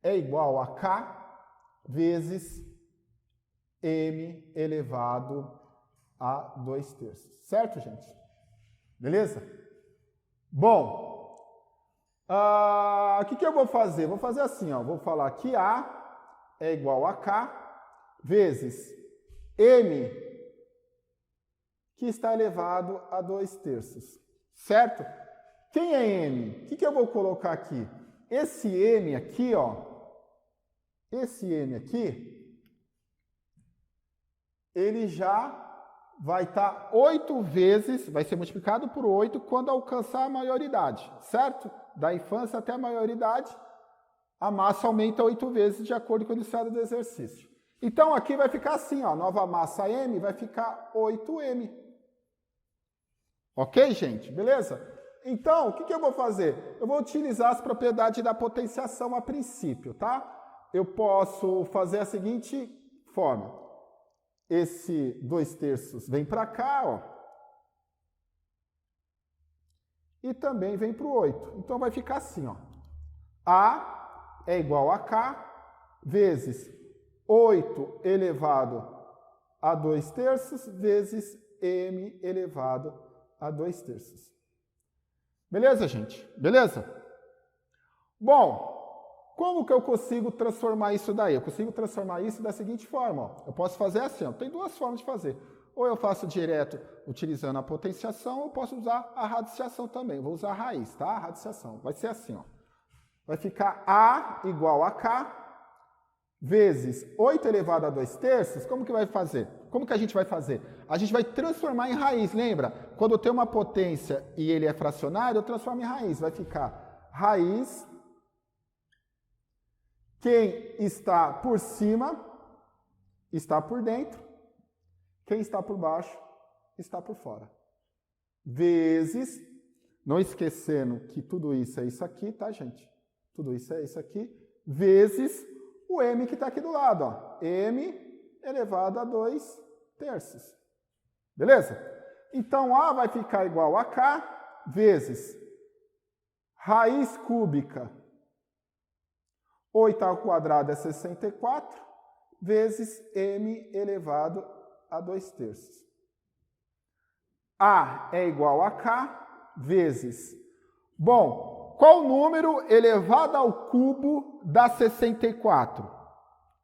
é igual a K vezes M elevado a 2/3. Certo, gente? Beleza? Bom, o que eu vou fazer? Vou fazer assim, ó. Vou falar que A é igual a K vezes M, que está elevado a 2/3. Certo? Quem é M? O que eu vou colocar aqui? Esse M aqui, ó. Esse M aqui, ele já vai estar 8 vezes, vai ser multiplicado por 8 quando alcançar a maioridade, certo? Da infância até a maioridade, a massa aumenta 8 vezes de acordo com o enunciado do exercício. Então, aqui vai ficar assim, ó, nova massa M vai ficar 8M. Ok, gente? Beleza? Então, o que eu vou fazer? Eu vou utilizar as propriedades da potenciação a princípio, tá? Eu posso fazer a seguinte forma. Esse 2/3 vem para cá, ó. E também vem para o 8. Então, vai ficar assim, ó. A é igual a K vezes 8 elevado a 2/3 vezes M elevado a 2/3. Beleza, gente? Beleza? Bom, como que eu consigo transformar isso daí? Eu consigo transformar isso da seguinte forma, ó. Eu posso fazer assim, ó. Tem duas formas de fazer. Ou eu faço direto utilizando a potenciação, ou eu posso usar a radiciação também. Vou usar a raiz, tá? A radiciação. Vai ser assim, ó. Vai ficar A igual a K vezes 8 elevado a 2/3. Como que vai fazer? Como que a gente vai fazer? A gente vai transformar em raiz, lembra? Quando eu tenho uma potência e ele é fracionário, eu transformo em raiz. Vai ficar raiz. Quem está por cima está por dentro. Quem está por baixo está por fora. Vezes, não esquecendo que tudo isso é isso aqui, tá, gente? Tudo isso é isso aqui. Vezes o M que está aqui do lado, ó. M elevado a 2/3. Beleza? Então, A vai ficar igual a K vezes raiz cúbica 8 ao quadrado é 64, vezes M elevado a 2/3. A é igual a K vezes... Bom, qual número elevado ao cubo dá 64?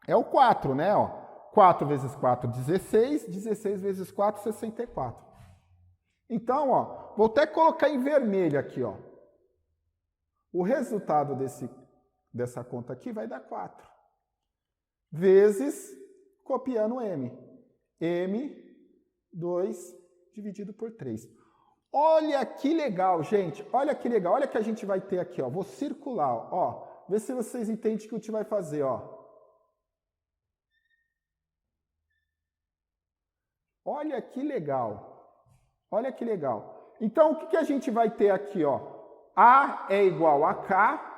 É o 4, né? Ó, 4 vezes 4, 16. 16 vezes 4, 64. Então, ó, vou até colocar em vermelho aqui, ó. O resultado dessa conta aqui vai dar 4. Vezes, copiando M. M, 2 dividido por 3. Olha que legal, gente. Olha que legal. Olha que a gente vai ter aqui, ó. Vou circular, ó. Vê se vocês entendem o que a gente vai fazer, ó. Olha que legal. Olha que legal. Então, o que a gente vai ter aqui, ó? A é igual a K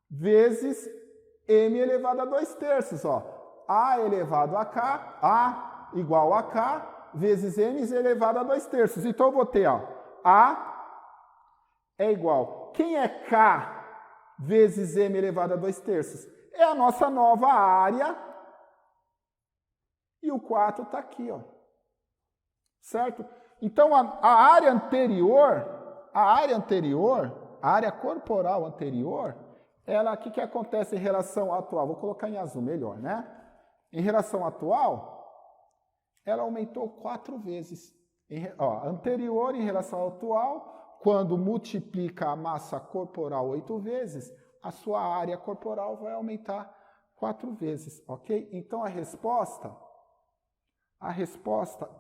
vezes M elevado a 2/3, ó. A elevado a K, A igual a K vezes M elevado a 2/3. Então, eu vou ter, ó, A é igual. Quem é K vezes M elevado a 2/3? É a nossa nova área. E o 4 está aqui, ó. Certo? Então, a área anterior, a área corporal anterior, ela, o que acontece em relação à atual? Vou colocar em azul, melhor, né? Em relação à atual, ela aumentou 4 vezes. Anterior em relação ao atual, quando multiplica a massa corporal 8 vezes, a sua área corporal vai aumentar 4 vezes, ok? Então, a resposta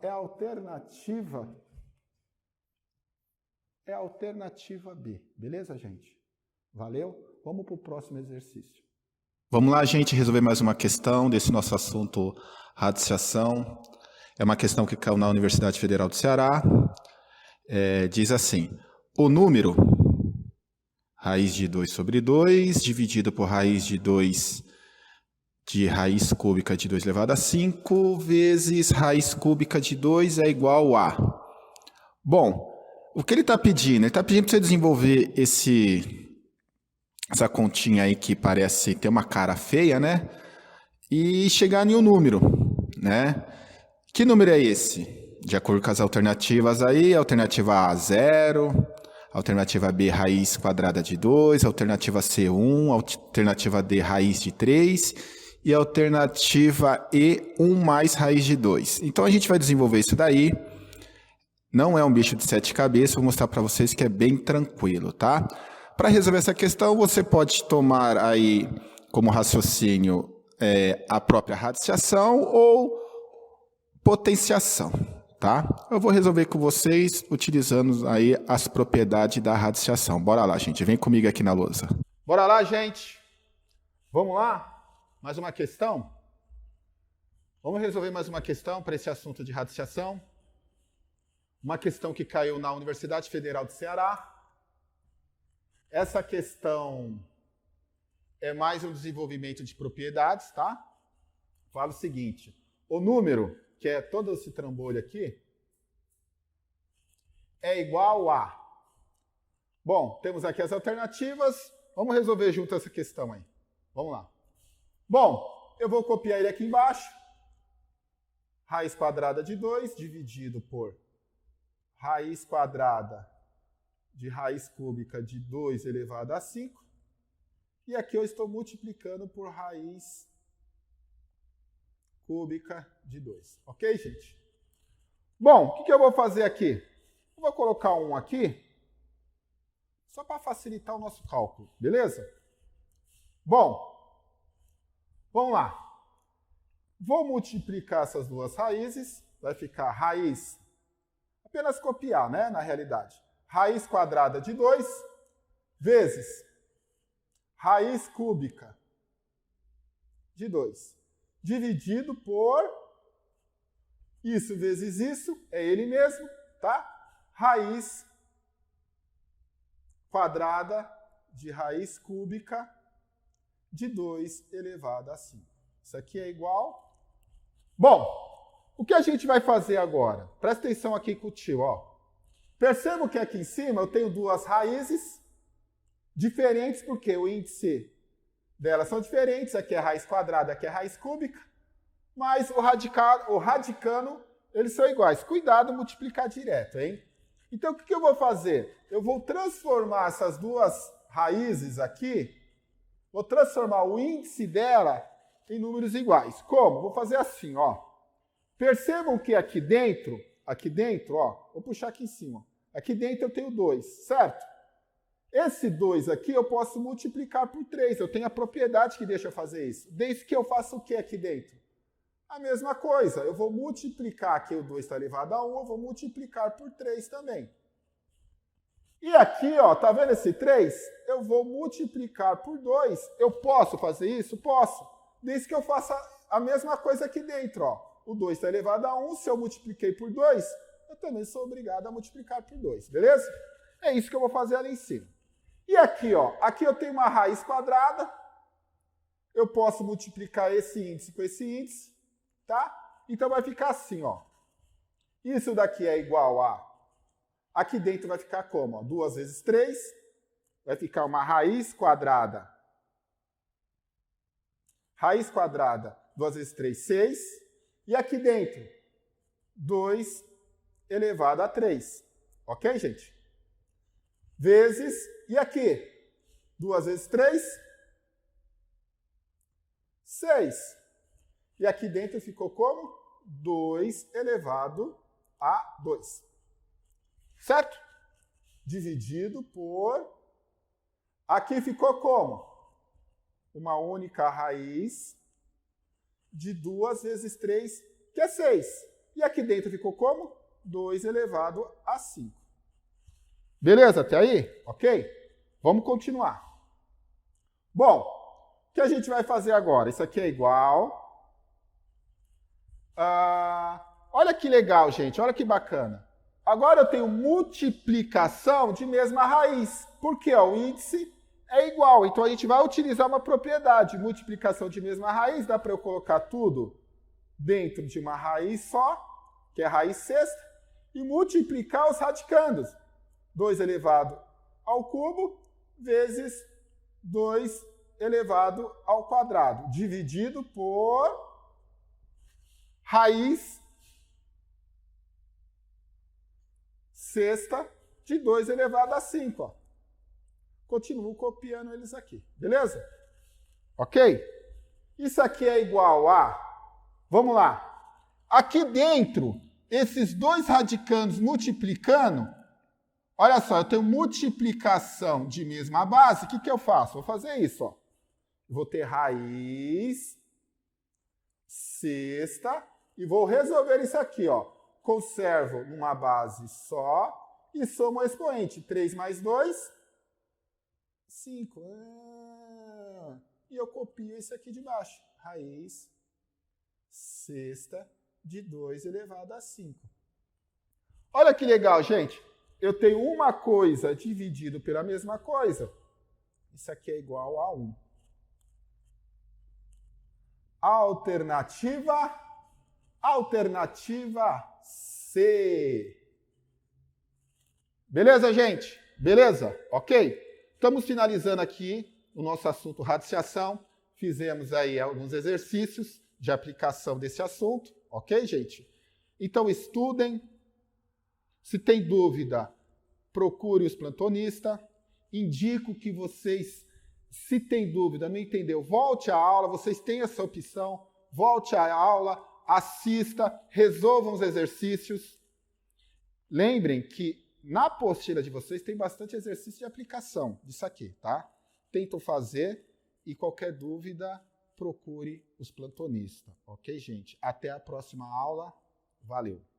é a alternativa B. Beleza, gente? Valeu? Vamos para o próximo exercício.
Vamos lá, gente, resolver mais uma questão desse nosso assunto radiciação. É uma questão que caiu na Universidade Federal do Ceará. Diz assim: o número raiz de 2 sobre 2, dividido por raiz de 2 de raiz cúbica de 2 elevado a 5, vezes raiz cúbica de 2 é igual a... Bom, o que ele está pedindo? Ele está pedindo para você desenvolver essa continha aí que parece ter uma cara feia, né? E chegar em um número, né? Que número é esse? De acordo com as alternativas aí, alternativa A, 0, alternativa B, raiz quadrada de 2, alternativa C, 1, alternativa D, raiz de 3 e alternativa E, 1 mais raiz de 2. Então a gente vai desenvolver isso daí. Não é um bicho de 7 cabeças, vou mostrar para vocês que é bem tranquilo, tá? Para resolver essa questão, você pode tomar aí como raciocínio a própria radiciação ou potenciação, tá? Eu vou resolver com vocês utilizando aí as propriedades da radiciação. Bora lá, gente. Vem comigo aqui na lousa.
Bora lá, gente. Vamos lá? Mais uma questão? Vamos resolver mais uma questão para esse assunto de radiciação. Uma questão que caiu na Universidade Federal do Ceará. essa questão é mais um desenvolvimento de propriedades, tá? Fala o seguinte, o número, que é todo esse trambolho aqui, é igual a... Bom, temos aqui as alternativas, vamos resolver junto essa questão aí. Vamos lá. Bom, eu vou copiar ele aqui embaixo. Raiz quadrada de 2 dividido por raiz quadrada de raiz cúbica de 2 elevado a 5. E aqui eu estou multiplicando por raiz cúbica de 2. Ok, gente? Bom, o que eu vou fazer aqui? Eu vou colocar um aqui, só para facilitar o nosso cálculo, beleza? Bom, vamos lá. Vou multiplicar essas duas raízes, vai ficar raiz, apenas copiar, né, na realidade. Raiz quadrada de 2 vezes raiz cúbica de 2, dividido por isso vezes isso, é ele mesmo, tá? Raiz quadrada de raiz cúbica de 2 elevado a 5. Isso aqui é igual... Bom, o que a gente vai fazer agora? Presta atenção aqui com o tio, ó. Perceba que aqui em cima eu tenho duas raízes diferentes, porque o índice delas são diferentes. Aqui é raiz quadrada, aqui é raiz cúbica. Mas o radicano, eles são iguais. Cuidado multiplicar direto, hein? Então, o que eu vou fazer? Eu vou transformar essas duas raízes aqui, vou transformar o índice dela em números iguais. Como? Vou fazer assim, ó. Percebam que aqui dentro, ó, vou puxar aqui em cima. Aqui dentro eu tenho 2, certo? Esse 2 aqui eu posso multiplicar por 3. Eu tenho a propriedade que deixa eu fazer isso. Desde que eu faça o que aqui dentro? A mesma coisa. Eu vou multiplicar aqui, o 2 está elevado a 1, eu vou multiplicar por 3 também. E aqui, ó, tá vendo esse 3? Eu vou multiplicar por 2. Eu posso fazer isso? Posso. Desde que eu faça a mesma coisa aqui dentro, ó. O 2 está elevado a 1, se eu multipliquei por 2, eu também sou obrigado a multiplicar por 2, beleza? É isso que eu vou fazer ali em cima. E aqui, ó, aqui eu tenho uma raiz quadrada, eu posso multiplicar esse índice com esse índice, tá? Então vai ficar assim, ó. Isso daqui é igual a... Aqui dentro vai ficar como? Ó, 2 vezes 3, vai ficar uma raiz quadrada. Raiz quadrada, 2 vezes 3, 6. E aqui dentro, 2 elevado a 3. Ok, gente? Vezes, e aqui? 2 vezes 3, 6. E aqui dentro ficou como? 2 elevado a 2. Certo? Dividido por... Aqui ficou como? Uma única raiz de 2 vezes 3, que é 6. E aqui dentro ficou como? 2 elevado a 5. Beleza até aí? Ok? Vamos continuar. Bom, o que a gente vai fazer agora? Isso aqui é igual. Olha que legal, gente. Olha que bacana. Agora eu tenho multiplicação de mesma raiz. Porque ó, o índice é igual. Então a gente vai utilizar uma propriedade. Multiplicação de mesma raiz. Dá para eu colocar tudo dentro de uma raiz só, que é a raiz sexta, e multiplicar os radicandos. 2 elevado ao cubo vezes 2 elevado ao quadrado, dividido por raiz sexta de 2 elevado a 5. Ó. Continuo copiando eles aqui, beleza? Ok? Isso aqui é igual a... Vamos lá. Aqui dentro, esses dois radicandos multiplicando... Olha só, eu tenho multiplicação de mesma base. O que eu faço? Vou fazer isso. Ó. Vou ter raiz sexta e vou resolver isso aqui. Ó. Conservo numa base só e somo o expoente. 3 mais 2, 5. E eu copio isso aqui de baixo. Raiz sexta de 2 elevado a 5. Olha que legal, gente. Eu tenho uma coisa dividido pela mesma coisa. Isso aqui é igual a 1. Alternativa C. Beleza, gente? Beleza? Ok? Estamos finalizando aqui o nosso assunto radiciação. Fizemos aí alguns exercícios de aplicação desse assunto. Ok, gente? Então, estudem. Se tem dúvida, procure os plantonistas. Indico que vocês, se tem dúvida, não entendeu, volte à aula. Vocês têm essa opção. Volte à aula, assista, resolvam os exercícios. Lembrem que na apostila de vocês tem bastante exercício de aplicação disso aqui, tá? Tentam fazer e qualquer dúvida, procure os plantonistas. Ok, gente? Até a próxima aula. Valeu!